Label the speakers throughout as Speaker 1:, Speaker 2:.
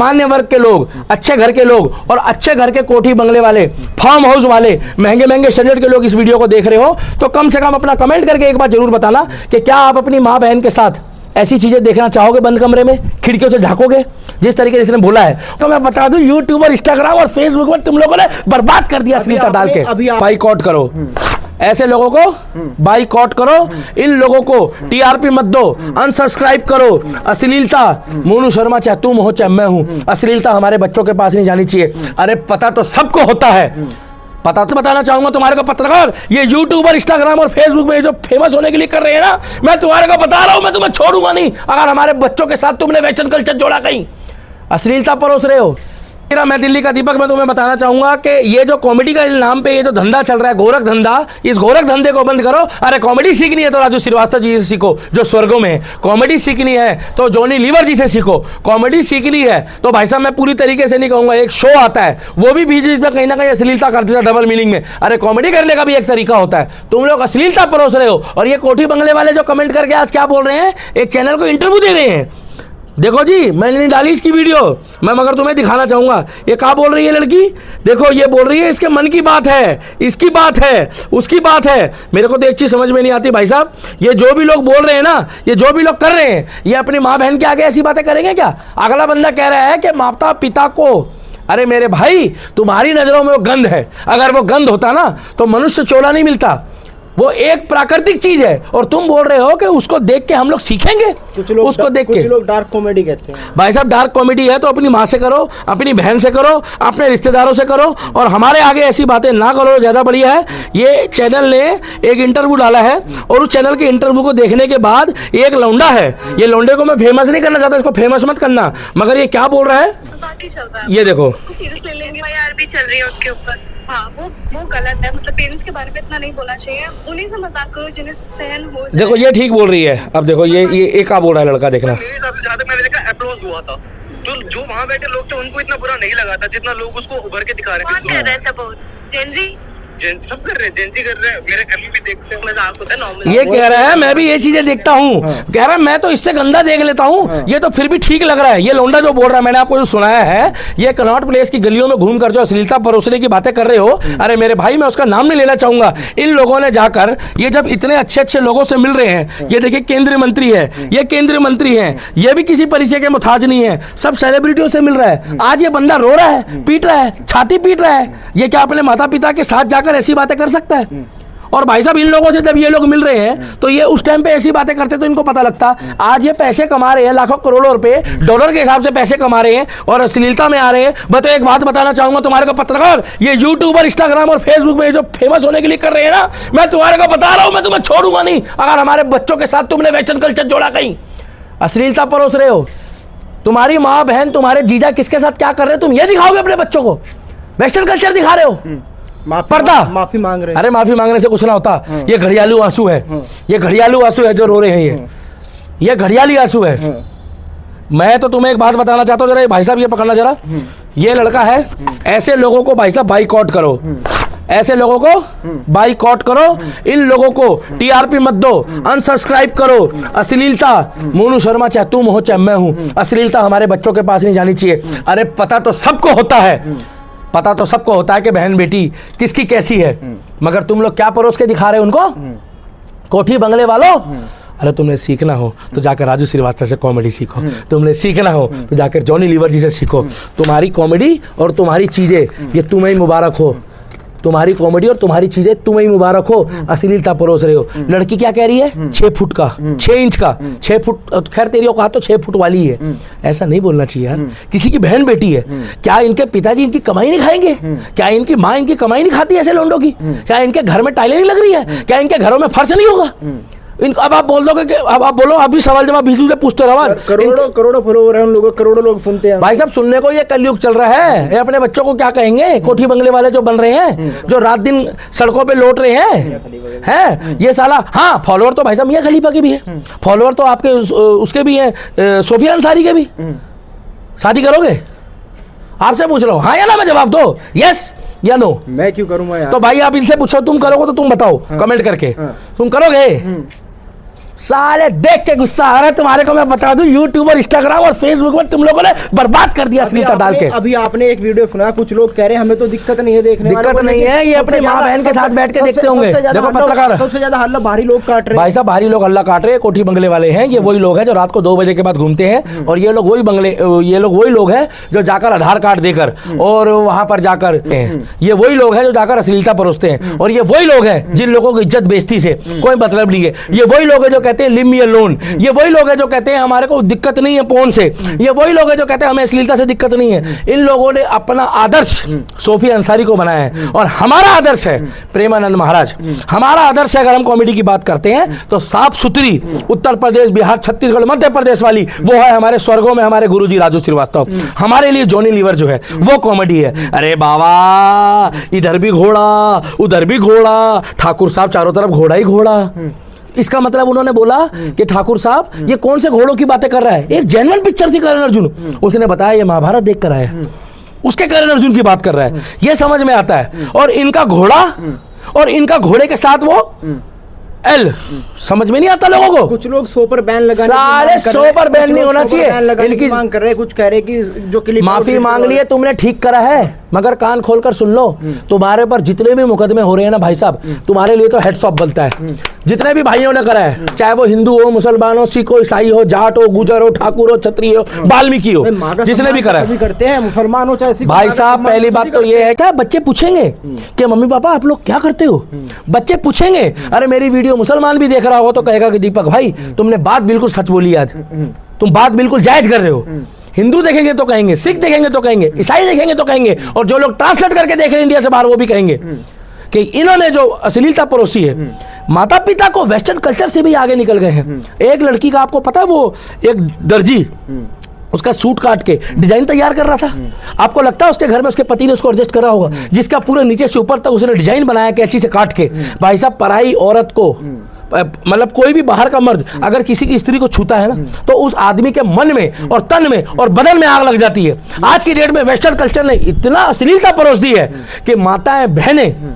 Speaker 1: सामान्य वर्ग के लोग, अच्छे घर के लोग और अच्छे घर के कोठी बंगले वाले, फार्म हाउस वाले, महंगे महंगे शजर के लोग इस वीडियो को देख रहे हो तो कम से कम अपना कमेंट करके एक बार जरूर बताना कि क्या आप अपनी माँ बहन के साथ ऐसी चीजें देखना चाहोगे? बंद कमरे में खिड़कियों से झांकोगे जिस तरीके से इसने बोला है? तो मैं बता दूं, यूट्यूब और इंस्टाग्राम और फेसबुक में तुम लोगों ने बर्बाद कर दिया अश्लीलता डाल के। बाइकआउट करो, ऐसे लोगों को बाइकआउट करो, इन लोगों को टीआरपी मत दो, अनसब्सक्राइब करो। अश्लीलता, मोनू शर्मा चाहे तुम हो चाहे मैं हूं, अश्लीलता हमारे बच्चों के पास नहीं जानी चाहिए। अरे पता तो सबको होता है, पता तो बताना चाहूंगा तुम्हारे को पत्रकार, ये यूट्यूब और इंस्टाग्राम और फेसबुक में जो फेमस होने के लिए कर रहे हैं ना, मैं तुम्हारे को बता रहा हूं, मैं तुम्हें छोड़ूंगा नहीं अगर हमारे बच्चों के साथ तुमने वेस्टर्न कल्चर जोड़ा कहीं, अश्लीलता परोस रहे हो। मैं दिल्ली का दीपक, मैं तुम्हें बताना चाहूंगा कि ये जो कॉमेडी का नाम पे ये जो धंधा चल रहा है, गोरख धंधा, इस गोरख धंधे को बंद करो। अरे कॉमेडी सीखनी है तो राजू श्रीवास्तव जी से सीखो जो स्वर्गों में है, कॉमेडी सीखनी है तो जॉनी लीवर जी से सीखो, कॉमेडी सीखनी है तो भाई साहब मैं पूरी तरीके से नहीं कहूंगा, एक शो आता है वो भी बीच बीच में कहीं ना कहीं अश्लीलता कर देता डबल मीनिंग में। अरे कॉमेडी करने का भी एक तरीका होता है, तुम लोग अश्लीलता परोस रहे हो। और ये कोठी बंगले वाले जो कमेंट करके आज क्या बोल रहे हैं, एक चैनल को इंटरव्यू दे रहे हैं, देखो जी मैंने नहीं डाली इसकी वीडियो, मैं मगर तुम्हें दिखाना चाहूंगा। ये क्या बोल रही है लड़की, देखो ये बोल रही है इसके मन की बात है, इसकी बात है, उसकी बात है। मेरे को तो एक चीज समझ में नहीं आती भाई साहब, ये जो भी लोग बोल रहे हैं ना, ये जो भी लोग कर रहे हैं, ये अपनी माँ बहन के आगे ऐसी बातें करेंगे क्या? अगला बंदा कह रहा है कि माता पिता को, अरे मेरे भाई तुम्हारी नजरों में वो गंध है, अगर वो गंध होता ना तो मनुष्य चोला नहीं मिलता, वो एक प्राकृतिक चीज है। और तुम बोल रहे हो कि उसको देख के हम लोग सीखेंगे, उसको देख के।
Speaker 2: कुछ लोग डार्क कॉमेडी कहते हैं।
Speaker 1: भाई साहब डार्क कॉमेडी है तो अपनी माँ से करो, अपनी बहन से करो, अपने रिश्तेदारों से करो, और हमारे आगे ऐसी बातें ना करो, ज्यादा बढ़िया है। ये चैनल ने एक इंटरव्यू डाला है और उस चैनल के इंटरव्यू को देखने के बाद एक लौंडा है, ये लौंडे को मैं फेमस नहीं करना चाहता, इसको फेमस मत करना, मगर ये क्या बोल रहा है ये देखो,
Speaker 3: सीरियस ले लेंगे, यार भी चल रही है उनके ऊपर। हाँ वो गलत है, मतलब पेरेंट्स के बारे में इतना नहीं बोलना चाहिए, उन्हीं से मजाक करो जिन्हें सहन हो जाए।
Speaker 1: देखो ये ठीक बोल रही है। अब देखो ये क्या बोल रहा है लड़का, देखना।
Speaker 4: मेरे हिसाब से जहाँ तक मैंने देखा अप्लॉज हुआ था, तो जो वहाँ बैठे लोग थे उनको इतना बुरा नहीं लगा था जितना लोग उसको उभर के दिखा रहे थे।
Speaker 3: कौन कर रहा है सपोर्ट? जेनजी
Speaker 4: सब कर रहे हैं, जेंजी कर रहे हैं, मेरे घर में भी देखते हैं, मजाक होता है नॉर्मल।
Speaker 1: ये कह रहा है मैं भी ये चीजें देखता हूँ, कह रहा है मैं तो इससे गंदा देख लेता हूँ, ये तो फिर भी ठीक लग रहा है। ये लौंडा जो बोल रहा है, मैंने आपको जो सुनाया है, ये कनॉट प्लेस की गलियों में घूम कर जो अश्लीलता परोसने की बातें कर रहे हो, अरे मेरे भाई मैं उसका नाम नहीं लेना चाहूंगा। इन लोगों ने जाकर ये जब इतने अच्छे अच्छे लोगों से मिल रहे हैं, ये देखिए केंद्रीय मंत्री है, ये केंद्रीय मंत्री है, ये भी किसी परिचय के मुताज नहीं है, सब सेलिब्रिटियों से मिल रहा है। आज ये बंदा रो रहा है, पीट रहा है, छाती पीट रहा है, ये क्या अपने माता पिता के साथ जाकर ऐसी बातें कर सकता है? और भाई साहब इन लोगों से जब ये लोग मिल रहे हैं तो ये उस टाइम पे ऐसी बातें करते तो इनको पता लगता। आज ये पैसे कमा रहे हैं, लाखों करोड़ों रुपए डॉलर के हिसाब से पैसे कमा रहे हैं और अश्लीलता में आ रहे हैं। मैं तो एक बात बताना चाहूंगा तुम्हारे को पत्रकार, ये यूट्यूब और इंस्टाग्राम और फेसबुक में जो फेमस होने के लिए कर रहे हैं ना, मैं तुम्हारे को बता रहा हूं, मैं तुम्हें छोड़ूंगा नहीं अगर हमारे बच्चों के साथ तुमने वेस्टर्न कल्चर जोड़ा कहीं, अश्लीलता परोस रहे हो। तुम्हारी माँ बहन तुम्हारे जीजा किसके साथ क्या कर रहे हो, तुम ये दिखाओगे अपने बच्चों को? वेस्टर्न कल्चर दिखा रहे हो, पर्दा।
Speaker 2: माफी मांग रहे हैं।
Speaker 1: अरे माफी मांगने से कुछ ना होता, ये घड़ियालू आंसू है, ये घड़ियालू आंसू है जो रो रहे हैं, ये घड़ियाली आंसू है। मैं तो तुम्हें एक बात बताना चाहता हूँ, जरा भाई साहब ये पकड़ना जरा, ये लड़का है, ऐसे लोगों को भाई साहब बाइकआउट करो, ऐसे लोगों को बाइकआउट करो, इन लोगों को टीआरपी मत दो, अनसब्सक्राइब करो। अश्लीलता, मोनू शर्मा चाहे तुम हो चाहे मैं हूं, अश्लीलता हमारे बच्चों के पास नहीं जानी चाहिए। अरे पता तो सबको होता है, पता तो सबको होता है कि बहन बेटी किसकी कैसी है, मगर तुम लोग क्या परोस के दिखा रहे हो उनको? कोठी बंगले वालों, अरे तुमने सीखना हो तो जाकर राजू श्रीवास्तव से कॉमेडी सीखो, तुमने सीखना हो तो जाकर जॉनी लीवर जी से सीखो। तुम्हारी कॉमेडी और तुम्हारी चीजें ये तुम्हें मुबारक हो, तुम्हारी कॉमेडी और तुम्हारी चीजें तुम्हें मुबारक हो। अश्लीलता परोस रहे हो। लड़की क्या कह रही है? 6 फुट का, 6 इंच का, 6 फुट, खैर तेरी औकात तो 6 फुट वाली है, ऐसा नहीं बोलना चाहिए यार। किसी की बहन बेटी है, क्या इनके पिताजी इनकी कमाई नहीं खाएंगे? क्या इनकी माँ इनकी कमाई नहीं खाती ऐसे लोंडों की? क्या इनके घर में टाइलें नहीं लग रही है? क्या इनके घरों में फर्श नहीं होगा? अब आप बोल दोगे कि अब आप बोलो, अभी सवाल जवाब बीच में पूछते रहो।
Speaker 2: करोड़ों फॉलोवर है उन लोगों, करोड़ों लोग सुनते हैं।
Speaker 1: भाई साहब सुनने को ये कलयुग चल रहा है, ये अपने बच्चों को क्या कहेंगे? कोठी बंगले वाले जो बन रहे हैं, जो रात दिन सड़कों पे लौट रहे हैं ये साला। हाँ फॉलोअर तो भाई साहब मियां खलीफा के भी है, फॉलोअर तो आपके उसके भी हैं, सोफिया अंसारी के भी। शादी करोगे? आपसे पूछ रहा हूँ, हाँ या ना में जवाब दो, यस या नो।
Speaker 2: मैं क्यों करूंगा यार?
Speaker 1: तो भाई आप इनसे पूछो, तुम करोगे तो तुम बताओ कमेंट करके, तुम करोगे? साले देख के गुस्सा आ रहा है तुम्हारे को। मैं बता दूं यूट्यूब और इंस्टाग्राम और फेसबुक पर तुम लोगों ने बर्बाद कर दिया अश्लीलता डाल के।
Speaker 2: अभी आपने एक वीडियो सुना, कुछ लोग कह रहे हैं हमें तो दिक्कत नहीं है देखने वालों को,
Speaker 1: दिक्कत नहीं है, ये अपने माँ बहन के साथ बैठ के देखते होंगे। देखो पत्रकार,
Speaker 2: सबसे ज्यादा हल्ला बाहरी लोग काट रहे हैं
Speaker 1: भाई साहब, बाहरी लोग हल्ला काट रहे हैं, कोठी बंगले वाले हैं। ये वही लोग हैं जो रात को 2 बजे के बाद घूमते हैं, और ये लोग वही लोग हैं जो जाकर आधार कार्ड देकर और वहां पर जाकर, ये वही लोग हैं जो जाकर अश्लीलता परोसते हैं, और ये वही लोग हैं जिन लोगों की इज्जत बेइज्जती से कोई मतलब नहीं है। ये वही लोग हैं जो कहते हैं लिव मी अलोन, ये वही लोग हैं जो कहते हैं हमारे को दिक्कत नहीं है पोर्न से, ये वही लोग हैं जो कहते हैं हमें अश्लीलता से दिक्कत नहीं है। इन लोगों ने अपना आदर्श सोफी अंसारी को बनाया है, और हमारा आदर्श है प्रेमानंद महाराज। हमारा आदर्श है, अगर हम कॉमेडी की बात करते हैं तो साफ सुथरी उत्तर प्रदेश, बिहार, छत्तीसगढ़, मध्य प्रदेश वाली वो है हमारे स्वर्गों में हमारे गुरुजी राजू श्रीवास्तव। हमारे लिए जॉनी लीवर जो है वो कॉमेडी है। अरे बाबा, इधर भी घोड़ा उधर भी घोड़ा, ठाकुर साहब चारों तरफ घोड़ा ही घोड़ा। इसका मतलब उन्होंने बोला कि ठाकुर साहब ये कौन से घोड़ों की बातें कर रहा है। एक जेन्युइन पिक्चर थी करण अर्जुन, उसने बताया ये महाभारत देख कर आया, उसके करण अर्जुन की बात कर रहा है, ये समझ में आता है। और इनका घोड़ा और इनका घोड़े के साथ वो एल, समझ में नहीं आता लोगों को।
Speaker 2: कुछ लोग शो पर बैन लगाने
Speaker 1: सारे शो पर बैन नहीं होना चाहिए,
Speaker 2: इनकी मांग कर रहे हैं, कुछ कह रहे हैं कि जो क्लिप
Speaker 1: माफी मांग ली है तुमने, ठीक करा है, मगर कान खोलकर सुन लो, तुम्हारे पर जितने भी मुकदमे हो रहे हैं ना भाई साहब, तुम्हारे लिए तो हेड्स ऑफ बनता है। जितने भी भाइयों ने करा है, चाहे वो हिंदू हो, मुसलमान हो, सिख हो, ईसाई हो, जाट हो, गुजर हो, ठाकुर हो, क्षत्रिय हो, वाल्मीकि हो, जिसने भी करा है,
Speaker 2: करते हैं, मुसलमान हो चाहे
Speaker 1: भाई साहब। पहली बात तो ये है, क्या बच्चे पूछेंगे कि मम्मी पापा आप लोग क्या करते हो, बच्चे पूछेंगे। अरे मेरी वीडियो मुसलमान भी देख रहा हो तो कहेगा कि दीपक भाई तुमने बात बिल्कुल सच बोली, आज तुम बात बिल्कुल जायज कर रहे हो। हिंदू देखेंगे तो कहेंगे, सिख देखेंगे तो कहेंगे, ईसाई देखेंगे तो कहेंगे, और जो लोग ट्रांसलेट करके देख रहे हैं इंडिया से बाहर वो भी कहेंगे कि इन्होंने जो अश्लीलता परोसी है, माता पिता को वेस्टर्न कल्चर से भी आगे निकल गए हैं। एक लड़की का आपको पता है, वो एक दर्जी उसका सूट काट के डिजाइन तैयार कर रहा था। आपको लगता है उसके घर में उसके पति ने उसको एडजस्ट करा होगा, जिसका पूरे नीचे से ऊपर तक उसने डिजाइन बनाया कैंची से काट के। भाई साहब, पराई औरत को, मतलब कोई भी बाहर का मर्द अगर किसी की स्त्री को छूता है ना, तो उस आदमी के मन में और तन में और बदन में आग लग जाती है। आज की डेट में वेस्टर्न कल्चर ने इतना अश्लीलता परोस दी है कि माताएं बहनें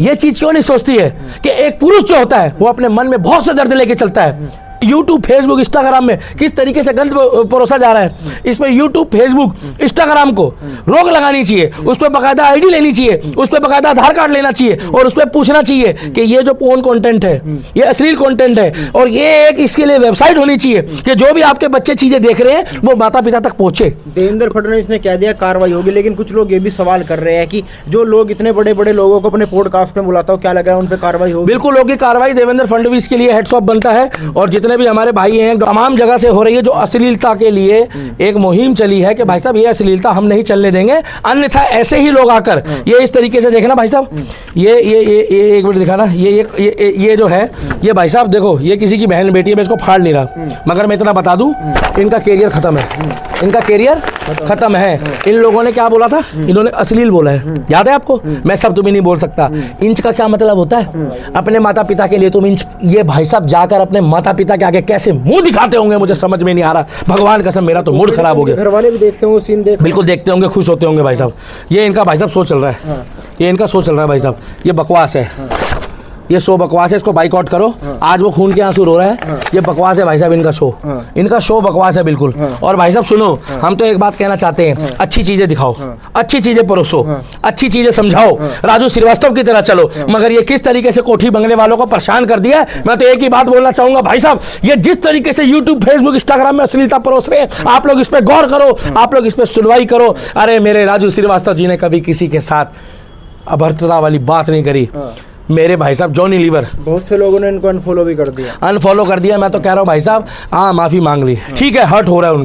Speaker 1: ये चीज क्यों नहीं सोचती है कि एक पुरुष जो होता है वो अपने मन में बहुत से दर्द लेके चलता है। यूट्यूब, फेसबुक, इंस्टाग्राम में किस तरीके से गंद परोसा जा रहा है। इसमें यूट्यूब, फेसबुक, इंस्टाग्राम को रोक लगानी चाहिए, उस पर बाकायदा आईडी लेनी चाहिए, उस पर बाकायदा आधार कार्ड लेना चाहिए, और उस पर पूछना चाहिए कि ये जो पोर्न कंटेंट है, ये अश्लील कंटेंट है, और ये एक इसके लिए वेबसाइट होनी चाहिए कि जो भी आपके बच्चे चीजें देख रहे हैं वो माता पिता तक पहुंचे।
Speaker 2: देवेंद्र फडणवीस ने कह दिया कार्रवाई होगी, लेकिन कुछ लोग ये भी सवाल कर रहे हैं कि जो लोग इतने बड़े बड़े लोगों को अपने पॉडकास्ट में बुलाता हो, क्या लग रहा है उन पर कार्रवाई होगी?
Speaker 1: बिल्कुल होगी कार्रवाई। देवेंद्र फडणवीस के लिए हेड्स ऑफ बनता है, और जितने भी हमारे भाई हैं तमाम जगह से हो रही है जो अश्लीलता के लिए एक मुहिम चली है कि भाई साहब ये अश्लीलता हम नहीं चलने देंगे, अन्यथा ऐसे ही लोग आकर ये इस तरीके से देखना भाई साहब, ये एक मिनट दिखाना, ये जो है ये भाई साहब देखो, ये किसी की बहन बेटी है, मैं इसको फाड़ नहीं रहा, मगर मैं इतना बता दूं इनका कैरियर खत्म है, इनका कैरियर खत्म है। इन लोगों ने क्या बोला था, इन्होंने अश्लील बोला है, याद है आपको? मैं शब्द भी नहीं बोल सकता। इंच का क्या मतलब होता है? अपने माता पिता के लिए तुम इंच, ये भाई साहब जाकर अपने माता पिता के आगे कैसे मुंह दिखाते होंगे मुझे समझ में नहीं आ रहा, भगवान कसम मेरा तो मूड खराब हो गया।
Speaker 2: घर वाले भी देखते होंगे सीन,
Speaker 1: बिल्कुल देखते होंगे, खुश होते होंगे भाई साहब। ये इनका भाई साहब शो चल रहा है, ये इनका शो चल रहा है भाई साहब, ये बकवास है, ये शो बकवास है, इसको बाइकआउट करो। आज वो खून के आंसू रो रहा है, ये बकवास है भाई साहब, इनका शो बकवास है बिल्कुल। और भाई साहब सुनो, हम तो एक बात कहना चाहते हैं, अच्छी चीजें दिखाओ, अच्छी चीजें परोसो, अच्छी चीजें समझाओ, राजू श्रीवास्तव की तरह चलो। मगर ये किस तरीके से कोठी बंगले वालों को परेशान कर दिया है, मैं तो एक ही बात बोलना चाहूंगा भाई साहब, ये जिस तरीके से यूट्यूब, फेसबुक, इंस्टाग्राम में अश्लीलता परोस रहे हैं, आप लोग इस पर गौर करो, आप लोग इस पर सुनवाई करो। अरे मेरे राजू श्रीवास्तव जी ने कभी किसी के साथ अभद्रता वाली बात नहीं करी। मेरे भाई साहब जॉनी लीवर,
Speaker 2: बहुत से लोगों ने इनको अनफॉलो भी कर दिया,
Speaker 1: मैं तो कह रहा हूँ भाई साहब, हाँ माफी मांग ली, ठीक है, हर्ट हो रहा है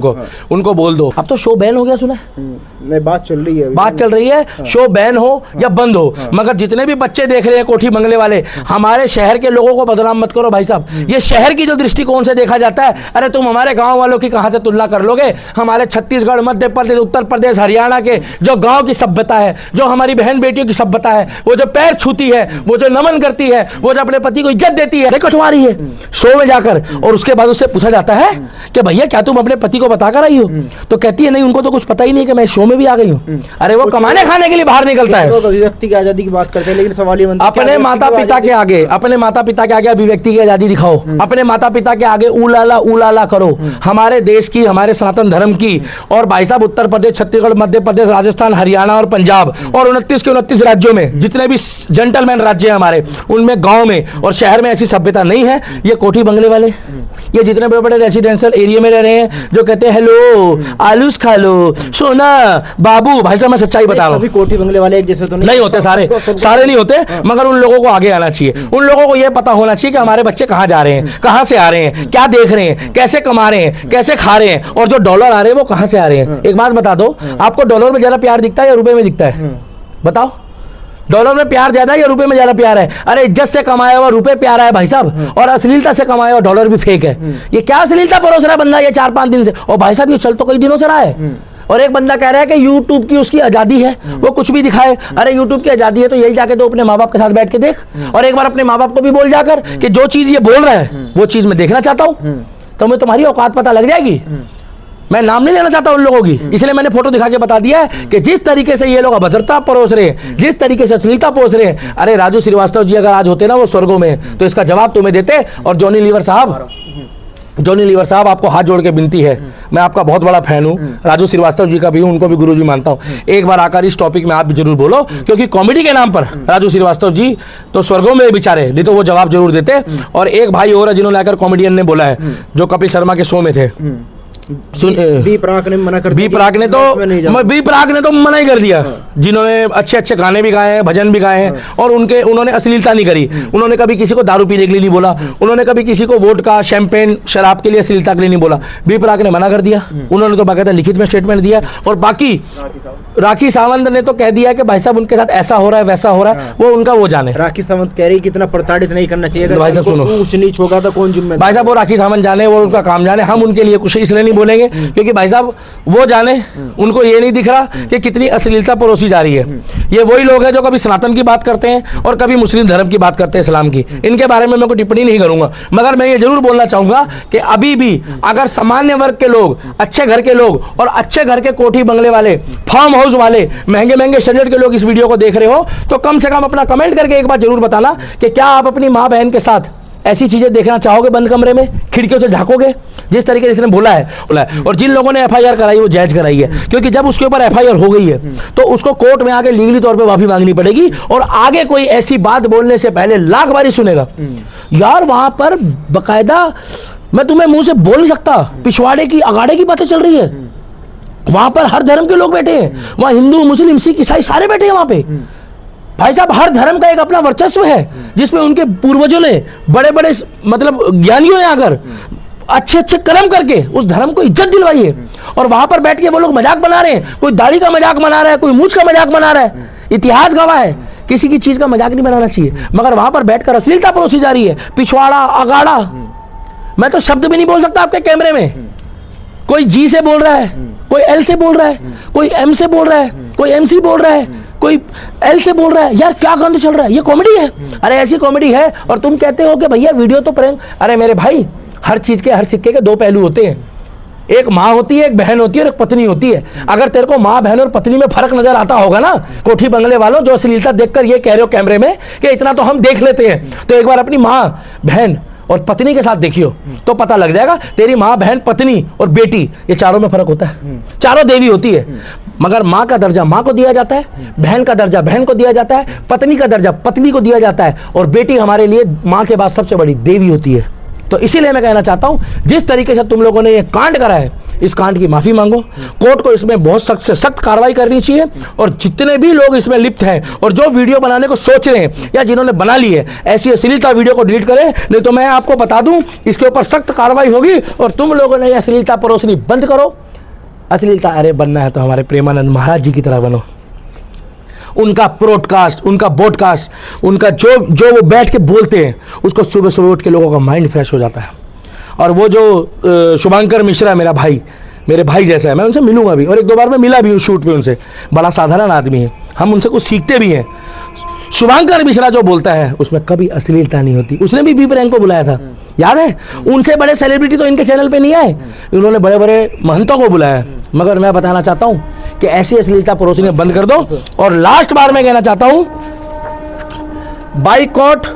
Speaker 1: उनको बोल दो। अब तो शो बैन हो गया, सुना?
Speaker 2: नहीं, बात चल रही है, शो बैन हो या बंद हो, मगर जितने भी बच्चे देख रहे हैं कोठी बंगले वाले, हमारे शहर के लोगों को बदनाम मत करो भाई साहब। ये शहर की जो दृष्टिकोण से देखा जाता है, अरे तुम हमारे गाँव वालों की कहाँ से तुलना कर लोगे? हमारे छत्तीसगढ़, मध्य प्रदेश, उत्तर प्रदेश, हरियाणा के जो गाँव की सभ्यता है, जो हमारी बहन बेटियों की सभ्यता है, वो जो पैर छूती है, वो जो नमन करती है, वो जो अपने पति को इज्जत देती है, कटवा रही है शो में जाकर। और उसके बाद उससे पूछा जाता है कि भैया क्या तुम अपने पति को बताकर आई हो? तो कहती है नहीं, उनको तो कुछ पता ही नहीं कि मैं शो में भी आ गई हूँ। अरे वो कमाने खाने के लिए बाहर निकलता है।
Speaker 5: अभिव्यक्ति की आजादी की बात करते हैं, लेकिन सवाल ये बनता है
Speaker 2: अपने माता पिता के आगे, अपने माता पिता के आगे अभिव्यक्ति की आजादी दिखाओ, अपने माता पिता के आगे उलाला उलाला करो हमारे देश की, हमारे सनातन धर्म की। और भाई साहब उत्तर प्रदेश, छत्तीसगढ़, मध्य प्रदेश, राजस्थान, हरियाणा और पंजाब और 29 के 29 राज्यों में जितने भी जेंटलमैन राज्य हैं हमारे, उनमें गांव में और शहर में ऐसी सभ्यता नहीं है। ये कोठी बंगले वाले, ये जितने बड़े बड़े रेसिडेंशियल एरिया में रह रहे हैं, जो कहते हैं हेलो आलूस खा लो, सोना बाबू, भाई साहब मैं सच्चाई बता रहा हूँ,
Speaker 5: कोठी बंगले वाले एक जैसे तो
Speaker 2: नहीं होते, सारे नहीं होते, मगर उन लोगों को आगे आना चाहिए। उन लोगों को यह पता होना चाहिए कि हमारे बच्चे कहाँ जा रहे हैं, कहाँ से आ रहे हैं, क्या देख रहे हैं, कैसे कमा रहे हैं, कैसे खा रहे हैं, और जो डॉलर आ रहे हैं वो कहाँ से आ रहे हैं। एक बात बता दो, आपको डॉलर में ज्यादा प्यार दिखता है या रुपए में दिखता है? बताओ, डॉलर में प्यार ज्यादा है या रुपए में ज्यादा प्यार है? अरे इज्जत से कमाया हुआ रुपए प्यारा है भाई साहब, और अश्लीलता से कमाया हुआ डॉलर भी फेक है। ये क्या अश्लीलता परोस रहा है बंदा ये 4-5 दिन से? और भाई साहब ये चल तो कई दिनों से रहा है। और एक बंदा कह रहा है कि YouTube की उसकी आजादी है, वो कुछ भी दिखाए। अरे YouTube की आजादी है तो यही जाके तो अपने माँ बाप के साथ बैठ के देख, और एक बार अपने माँ बाप को भी बोल जाकर कि जो चीज ये बोल रहा है वो चीज मैं देखना चाहता हूँ, तो मैं तुम्हारी औकात पता लग जाएगी। मैं नाम नहीं लेना चाहता उन लोगों की, इसलिए मैंने फोटो दिखा के बता दिया है कि जिस तरीके से ये लोग अभद्रता परोस रहे हैं, जिस तरीके से अश्लीलता परोस रहे हैं। अरे राजू श्रीवास्तव जी अगर आज होते ना वो स्वर्गों में, तो इसका जवाब तुम्हें देते। और जॉनी लीवर साहब आपको हाथ जोड़ के विनती है, मैं आपका बहुत बड़ा फैन हूँ, राजू श्रीवास्तव जी का भी हूँ, उनको भी गुरुजी मानता हूँ। एक बार आकर इस टॉपिक में आप भी जरूर बोलो, क्योंकि कॉमेडी के नाम पर राजू श्रीवास्तव जी तो स्वर्गों में बेचारे, नहीं तो वो जवाब जरूर देते। और एक भाई और है जिन्होंने आकर कॉमेडियन ने बोला है, जो कपिल शर्मा के शो में थे,
Speaker 5: बी प्राक ने मना कर दिया,
Speaker 2: बी प्राक ने तो मना ही कर दिया, जिन्होंने अच्छे अच्छे गाने भी गाए हैं, भजन भी गाए हैं, और उन्होंने अश्लीलता नहीं करी। उन्होंने कभी किसी को दारू पीने के लिए नहीं बोला, उन्होंने कभी किसी को वोडका, शैंपेन, शराब के लिए अश्लीलता के लिए नहीं बोला। बी प्राक ने मना कर दिया, उन्होंने तो बाकायदा लिखित में स्टेटमेंट दिया। और बाकी राखी सावंत ने तो कह दिया कि भाई साहब उनके साथ ऐसा हो रहा है, वैसा हो रहा है, वो उनका वो जाने।
Speaker 5: राखी सावंत कह रही कि इतना प्रताड़ित नहीं करना चाहिए,
Speaker 2: भाई साहब सुनो,
Speaker 5: ऊंच नीच होगा तो कौन जिम्मेदार?
Speaker 2: भाई साहब वो राखी सावंत जाने, वो उनका काम जाने, हम उनके लिए कुछ इसलिए नहीं बोलेंगे क्योंकि भाई साहब वो जाने, उनको ये नहीं दिख रहा कि कितनी अश्लीलता परोसी जा रही है। ये वही लोग हैं जो कभी सनातन की बात करते हैं और कभी मुस्लिम धर्म की बात करते हैं, इस्लाम की। इनके बारे में मैं कोई टिप्पणी नहीं करूंगा, मगर मैं ये जरूर बोलना चाहूंगा कि अभी भी अगर सामान्य वर्ग के लोग, अच्छे घर के लोग और अच्छे घर के कोठी बंगले वाले, फार्म हाउस वाले, महंगे महंगे स्टैंडर्ड के लोग इस वीडियो को देख रहे हो, तो कम से कम अपना कमेंट करके एक बार जरूर बताना कि क्या आप अपनी माँ बहन के साथ ऐसी चीजें देखना चाहोगे बंद कमरे में, खिड़कियों से झांकोगे, जिस तरीके से इसने बोला है। और जिन लोगों ने एफआईआर कराई वो जायज कराई है, क्योंकि जब उसके ऊपर एफआईआर हो गई है तो उसको कोर्ट में आके लीगली तौर पे माफी मांगनी पड़ेगी, और आगे कोई ऐसी बात बोलने से पहले लाख बारी सुनेगा। यार वहां पर बकायदा मैं तुम्हें मुंह से बोल नहीं सकता, पिछवाड़े की अगाड़े की बातें चल रही है। वहां पर हर धर्म के लोग बैठे हैं, वहां हिंदू, मुस्लिम, सिख, ईसाई सारे बैठे हैं वहां पे। भाई साहब हर धर्म का एक अपना वर्चस्व है, जिसमें उनके पूर्वजों ने, बड़े बड़े मतलब ज्ञानियों ने आकर अच्छे अच्छे कर्म करके उस धर्म को इज्जत दिलवाई है। और वहां पर बैठ के वो लोग मजाक बना रहे हैं, कोई दाढ़ी का मजाक बना रहा है, कोई मूंछ का मजाक बना रहा है। इतिहास गवाह है, किसी की चीज का मजाक नहीं बनाना चाहिए, मगर वहां पर बैठकर अश्लीलता परोसी जा रही है। पिछवाड़ा, अगाड़ा, मैं तो शब्द भी नहीं बोल सकता आपके कैमरे में। कोई जी से बोल रहा है, कोई एल से बोल रहा है, कोई एम से बोल रहा है, कोई एमसी बोल रहा है, कोई एल से बोल रहा है। यार क्या गंद चल रहा है, ये कॉमेडी है? अरे ऐसी कॉमेडी है और तुम कहते हो कि भैया वीडियो तो प्रैंक। अरे मेरे भाई, हर चीज के, हर सिक्के के दो पहलू होते हैं। एक माँ होती है, एक बहन होती है और एक पत्नी होती है। अगर तेरे को माँ बहन और पत्नी में फर्क नजर आता होगा ना, कोठी बंगले वालों जो अश्लीलता देखकर ये कह रहे हो कैमरे में कि इतना तो हम देख लेते हैं, तो एक बार अपनी माँ, बहन और पत्नी के साथ देखियो तो पता लग जाएगा। तेरी माँ, बहन, पत्नी और बेटी, ये चारों में फर्क होता है। चारों देवी होती है, मगर माँ का दर्जा माँ को दिया जाता है, बहन का दर्जा बहन को दिया जाता है, पत्नी का दर्जा पत्नी को दिया जाता है, और बेटी हमारे लिए माँ के बाद सबसे बड़ी देवी होती है। तो इसीलिए मैं कहना चाहता हूं, जिस तरीके से तुम लोगों ने ये कांड करा है, इस कांड की माफी मांगो। कोर्ट को इसमें बहुत सख्त से सख्त कार्रवाई करनी चाहिए, और जितने भी लोग इसमें लिप्त हैं और जो वीडियो बनाने को सोच रहे हैं या जिन्होंने बना ली है, ऐसी अश्लीलता वीडियो को डिलीट करें, नहीं तो मैं आपको बता दूं इसके ऊपर सख्त कार्रवाई होगी। और तुम लोगों ने अश्लीलता परोसनी बंद करो। अश्लीलता अरे बनना है तो हमारे प्रेमानंद महाराज जी की तरह बनो। उनका ब्रॉडकास्ट, उनका बॉडकास्ट, उनका जो वो बैठ के बोलते हैं, उसको सुबह सुबह उठ के लोगों का माइंड फ्रेश हो जाता है। और वो जो शुभांकर मिश्रा मेरा भाई, मेरे भाई जैसा है, मैं उनसे मिलूंगा भी, और एक दो बार मैं मिला भी हूँ शूट पे उनसे। बड़ा साधारण आदमी है, हम उनसे कुछ सीखते भी हैं। शुभांकर मिश्रा जो बोलता है उसमें कभी अश्लीलता नहीं होती। उसने भी बी प्रैंक को बुलाया था, याद है? उनसे बड़े सेलिब्रिटी तो इनके चैनल पे नहीं आए, इन्होंने बड़े बड़े महंतों को बुलाया। मगर मैं बताना चाहता हूं कि ऐसी अश्लीलता परोसने बंद कर दो। और लास्ट बार मैं कहना चाहता हूं, बाइकॉट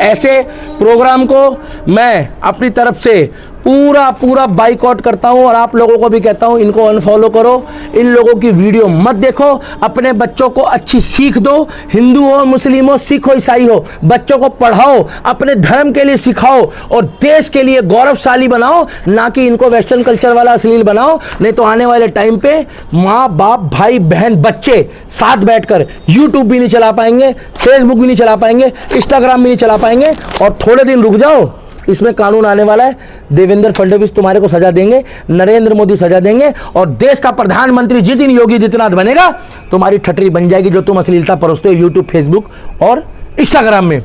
Speaker 2: ऐसे प्रोग्राम को मैं अपनी तरफ से पूरा बाइकआउट करता हूं। और आप लोगों को भी कहता हूं, इनको अनफॉलो करो, इन लोगों की वीडियो मत देखो। अपने बच्चों को अच्छी सीख दो, हिंदू हो, मुस्लिम हो, सिख हो, ईसाई हो, बच्चों को पढ़ाओ, अपने धर्म के लिए सिखाओ और देश के लिए गौरवशाली बनाओ, ना कि इनको वेस्टर्न कल्चर वाला अश्लील बनाओ। नहीं तो आने वाले टाइम पे माँ बाप, भाई बहन, बच्चे साथ बैठकर यूट्यूब भी नहीं चला पाएंगे, फेसबुक भी नहीं चला पाएंगे, इंस्टाग्राम भी नहीं चला पाएंगे। और थोड़े दिन रुक जाओ, इसमें कानून आने वाला है। देवेंद्र फडणवीस तुम्हारे को सजा देंगे, नरेंद्र मोदी सजा देंगे, और देश का प्रधानमंत्री जितिन योगी आदित्यनाथ बनेगा, तुम्हारी ठटरी बन जाएगी जो तुम अश्लीलता परोसते हो यूट्यूब, फेसबुक और इंस्टाग्राम में।